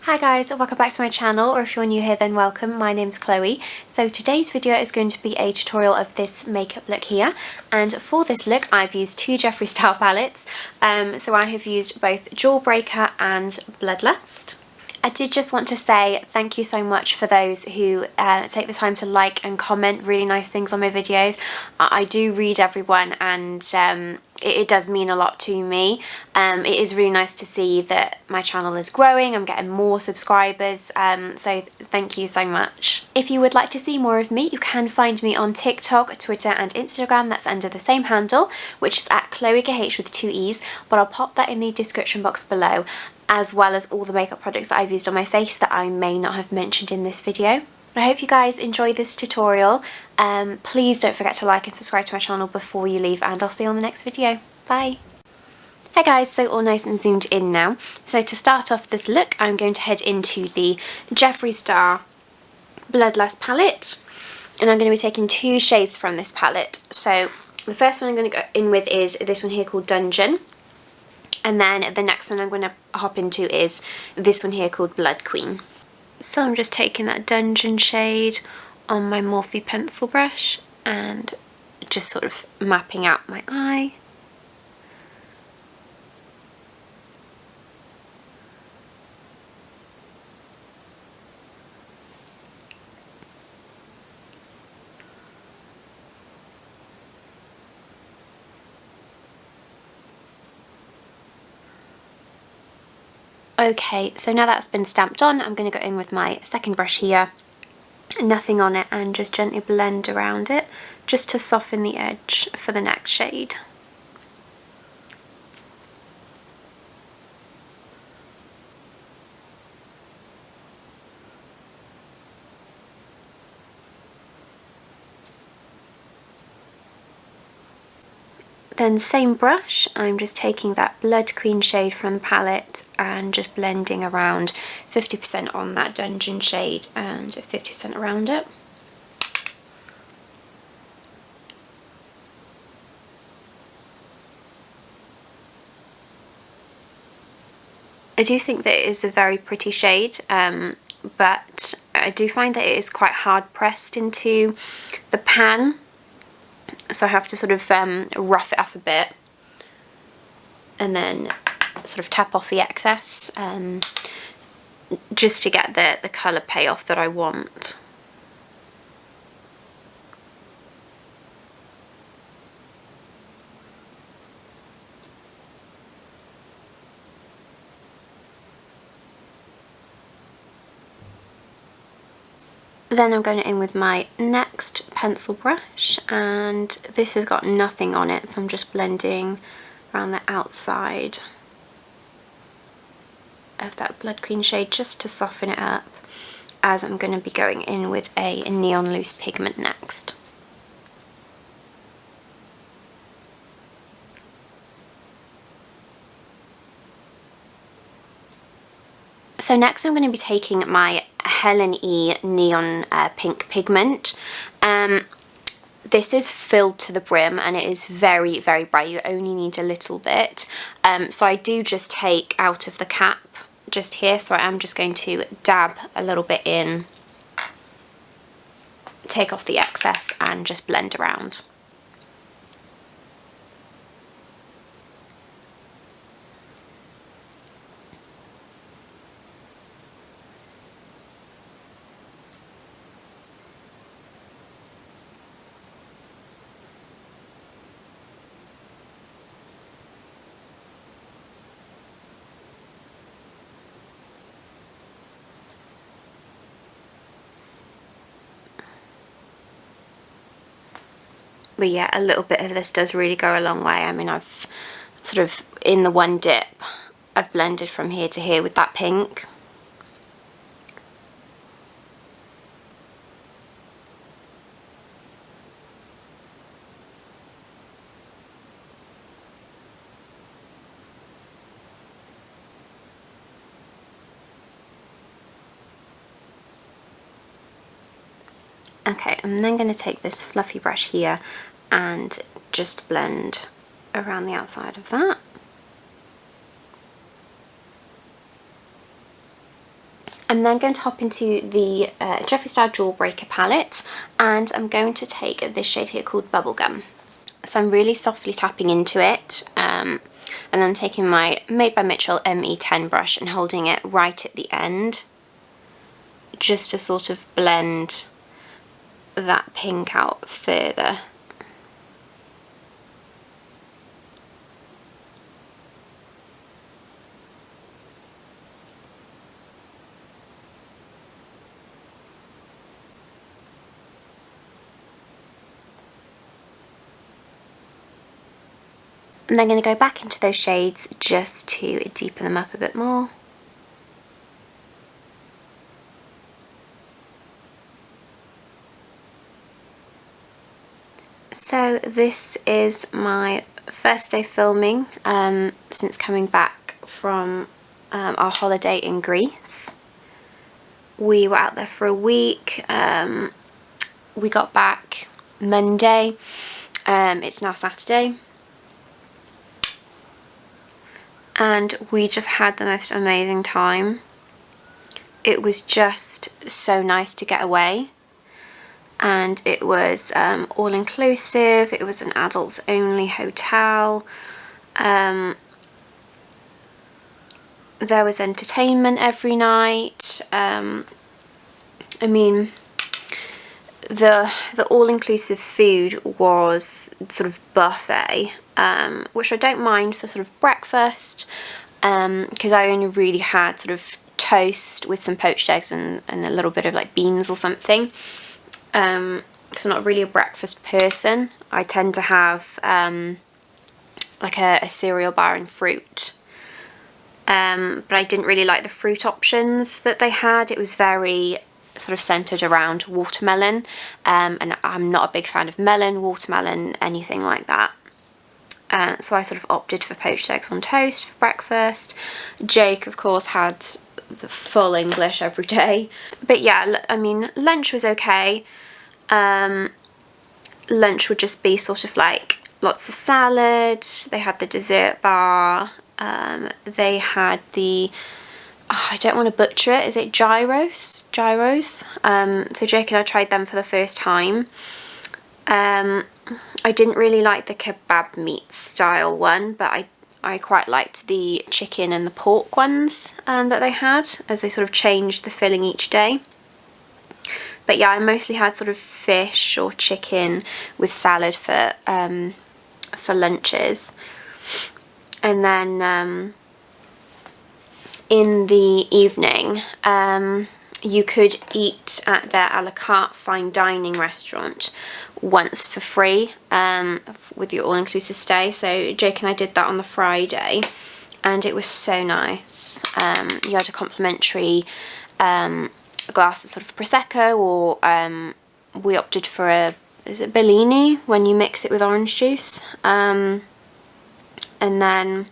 Hi guys, welcome back to my channel, or if you're new here then welcome. My name's Chloe. So today's video is going to be a tutorial of this makeup look here, and for this look I've used two Jeffree Star palettes. So I have used both Jawbreaker and Bloodlust. I did just want to say thank you so much for those who take the time to like and comment really nice things on my videos. I do read everyone, and it does mean a lot to me. It is really nice to see that my channel is growing. I'm getting more subscribers, so thank you so much. If you would like to see more of me, you can find me on TikTok, Twitter and Instagram. That's under the same handle, which is at ChloeKH with 2 E's, but I'll pop that in the description box below, as well as all the makeup products that I've used on my face that I may not have mentioned in this video. But I hope you guys enjoy this tutorial. Please don't forget to like and subscribe to my channel before you leave, and I'll see you on the next video. Bye! Hey guys, so all nice and zoomed in now. So to start off this look, I'm going to head into the Jeffree Star Bloodlust palette, and I'm going to be taking two shades from this palette. So the first one I'm going to go in with is this one here called Dungeon. And then the next one I'm going to hop into is this one here called Blood Queen. So I'm just taking that Dungeon shade on my Morphe pencil brush and just sort of mapping out my eye. Okay, so now that's been stamped on, I'm going to go in with my second brush here, nothing on it, and just gently blend around it, just to soften the edge for the next shade. Then same brush, I'm just taking that Blood Queen shade from the palette and just blending around 50% on that Dungeon shade and 50% around it. I do think that it is a very pretty shade, but I do find that it is quite hard pressed into the pan. So I have to sort of rough it up a bit and then sort of tap off the excess, just to get the colour payoff that I want. Then I'm going in with my next pencil brush, and this has got nothing on it, so I'm just blending around the outside of that Blood Queen shade just to soften it up, as I'm going to be going in with a Neon Loose Pigment next. So next I'm going to be taking my Helen E Neon Pink Pigment. This is filled to the brim and it is very, very bright. You only need a little bit. So I do just take out of the cap just here. So I am just going to dab a little bit in, take off the excess and just blend around. But yeah, a little bit of this does really go a long way. I mean, I've sort of, in the one dip, I've blended from here to here with that pink. Okay, I'm then going to take this fluffy brush here and just blend around the outside of that. I'm then going to hop into the Jeffree Star Jawbreaker palette, and I'm going to take this shade here called Bubblegum. So I'm really softly tapping into it, and I'm taking my Made by Mitchell ME10 brush and holding it right at the end, just to sort of blend that pink out further. I'm then going to go back into those shades just to deepen them up a bit more. So this is my first day filming since coming back from our holiday in Greece. We were out there for a week. We got back Monday. It's now Saturday. And we just had the most amazing time. It was just so nice to get away. And it was all-inclusive. It was an adults-only hotel. There was entertainment every night. I mean, the all-inclusive food was sort of buffet, which I don't mind for sort of breakfast, because I only really had sort of toast with some poached eggs and a little bit of like beans or something. Because I'm not really a breakfast person. I tend to have like a cereal bar and fruit. But I didn't really like the fruit options that they had. It was very sort of centered around watermelon, and I'm not a big fan of melon, watermelon, anything like that. So I sort of opted for poached eggs on toast for breakfast. Jake, of course, had the full English every day. But yeah, I mean, lunch was okay. Lunch would just be sort of like lots of salad. They had the dessert bar. They had the, oh, I don't want to butcher it, is it gyros? So Jake and I tried them for the first time. I didn't really like the kebab meat style one, but I quite liked the chicken and the pork ones that they had, as they sort of changed the filling each day. But yeah, I mostly had sort of fish or chicken with salad for lunches. And then in the evening, you could eat at their a la carte fine dining restaurant once for free with your all-inclusive stay. So Jake and I did that on the Friday, and it was so nice. You had a complimentary glass of sort of Prosecco, or we opted for is it Bellini, when you mix it with orange juice. And then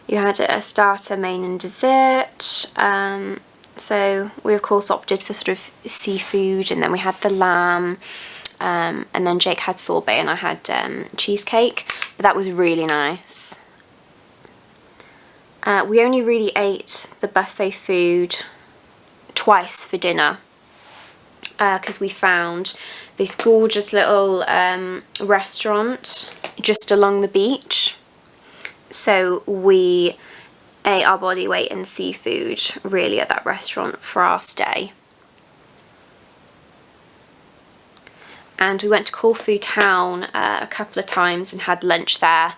you had a starter, main and dessert. So we of course opted for sort of seafood, and then we had the lamb, and then Jake had sorbet and I had cheesecake, but that was really nice. We only really ate the buffet food twice for dinner, because we found this gorgeous little restaurant just along the beach. So we ate our body weight in seafood really at that restaurant for our stay. And we went to Corfu town a couple of times and had lunch there.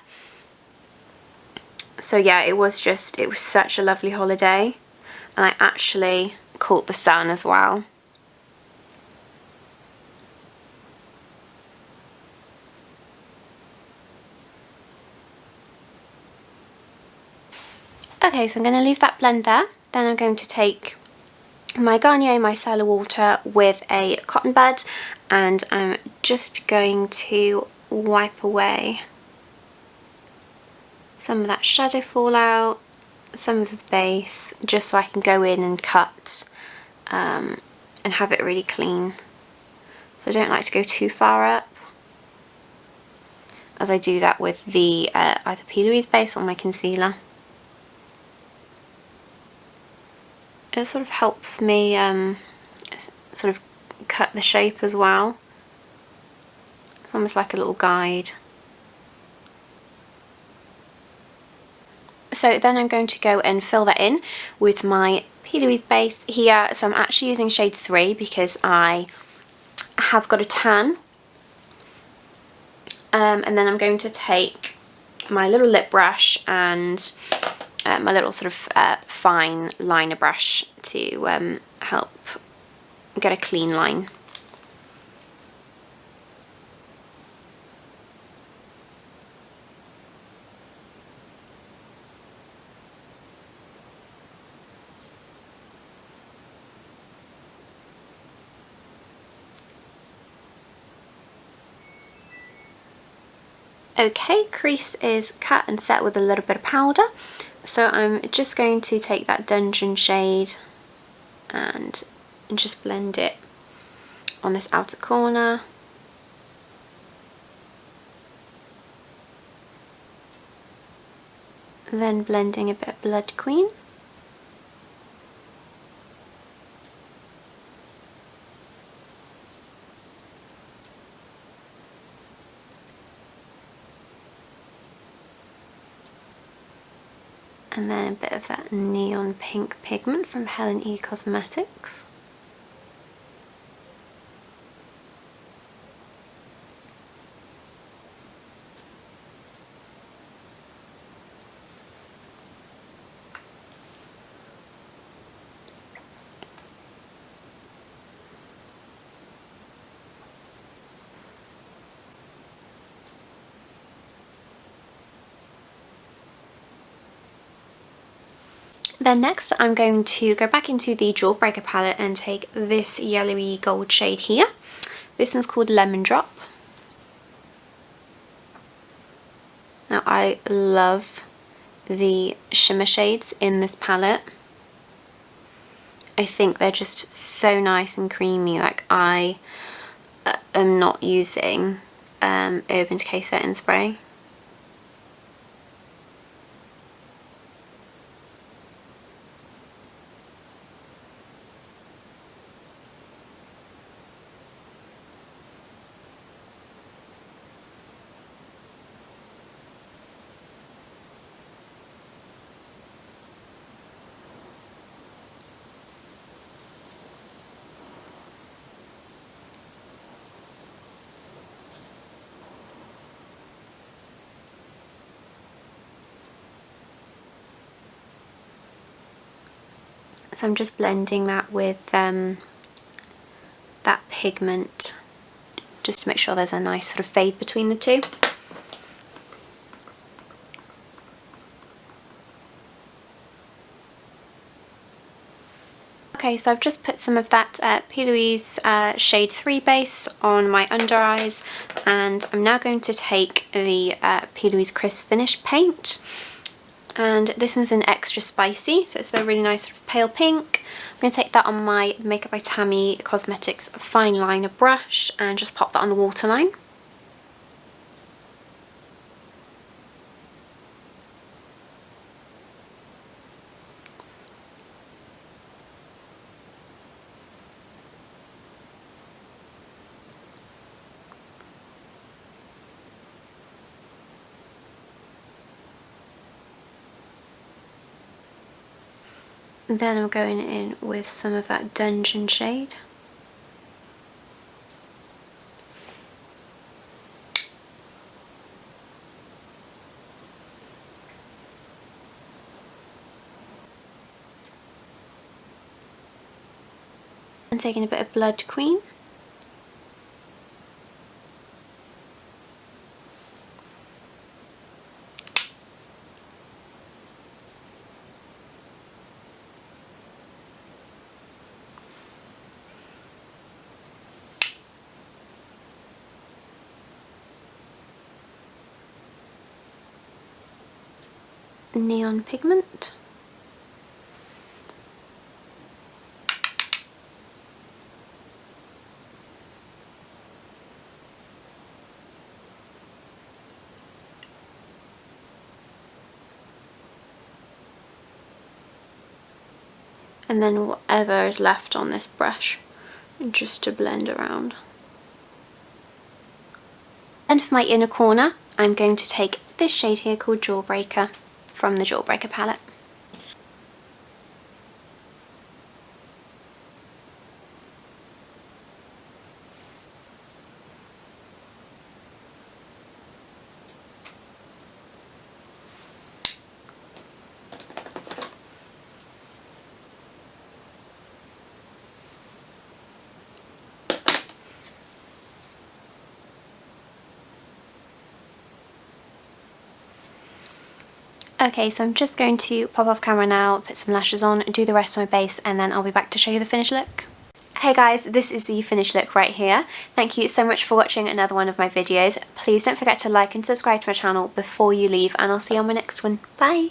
So yeah, it was such a lovely holiday, and I actually caught the sun as well. Okay, so I'm going to leave that blend there. Then I'm going to take my Garnier Micellar water with a cotton bud, and I'm just going to wipe away some of that shadow fallout, some of the base, just so I can go in and cut and have it really clean. So I don't like to go too far up, as I do that with the either Plouise base or my concealer. it sort of helps me sort of cut the shape as well. It's almost like a little guide. So then I'm going to go and fill that in with my Plouise base here. So I'm actually using shade 3 because I have got a tan. And then I'm going to take my little lip brush and my little sort of fine liner brush to help get a clean line. Okay, crease is cut and set with a little bit of powder, so I'm just going to take that dungeon shade and just blend it on this outer corner. Then blending a bit of Blood Queen. And then a bit of that neon pink pigment from Helen E Cosmetics. Then next I'm going to go back into the Jawbreaker palette and take this yellowy gold shade here. This one's called Lemon Drop. Now I love the shimmer shades in this palette. I think they're just so nice and creamy. Like, I am not using Urban Decay setting spray. So I'm just blending that with that pigment, just to make sure there's a nice sort of fade between the two. Okay, so I've just put some of that Plouise shade 3 base on my under eyes, and I'm now going to take the Plouise Crisp Finish paint. And this one's an extra spicy, so it's a really nice sort of pale pink. I'm going to take that on my Makeup by Tammy Cosmetics fine liner brush and just pop that on the waterline. Then I'm going in with some of that Dungeon shade. And taking a bit of Blood Queen. Neon pigment. and then whatever is left on this brush, just to blend around. And for my inner corner, I'm going to take this shade here called Jawbreaker from the Jawbreaker palette. Okay, so I'm just going to pop off camera now, put some lashes on, do the rest of my base, and then I'll be back to show you the finished look. Hey guys, this is the finished look right here. Thank you so much for watching another one of my videos. Please don't forget to like and subscribe to my channel before you leave, and I'll see you on my next one. Bye!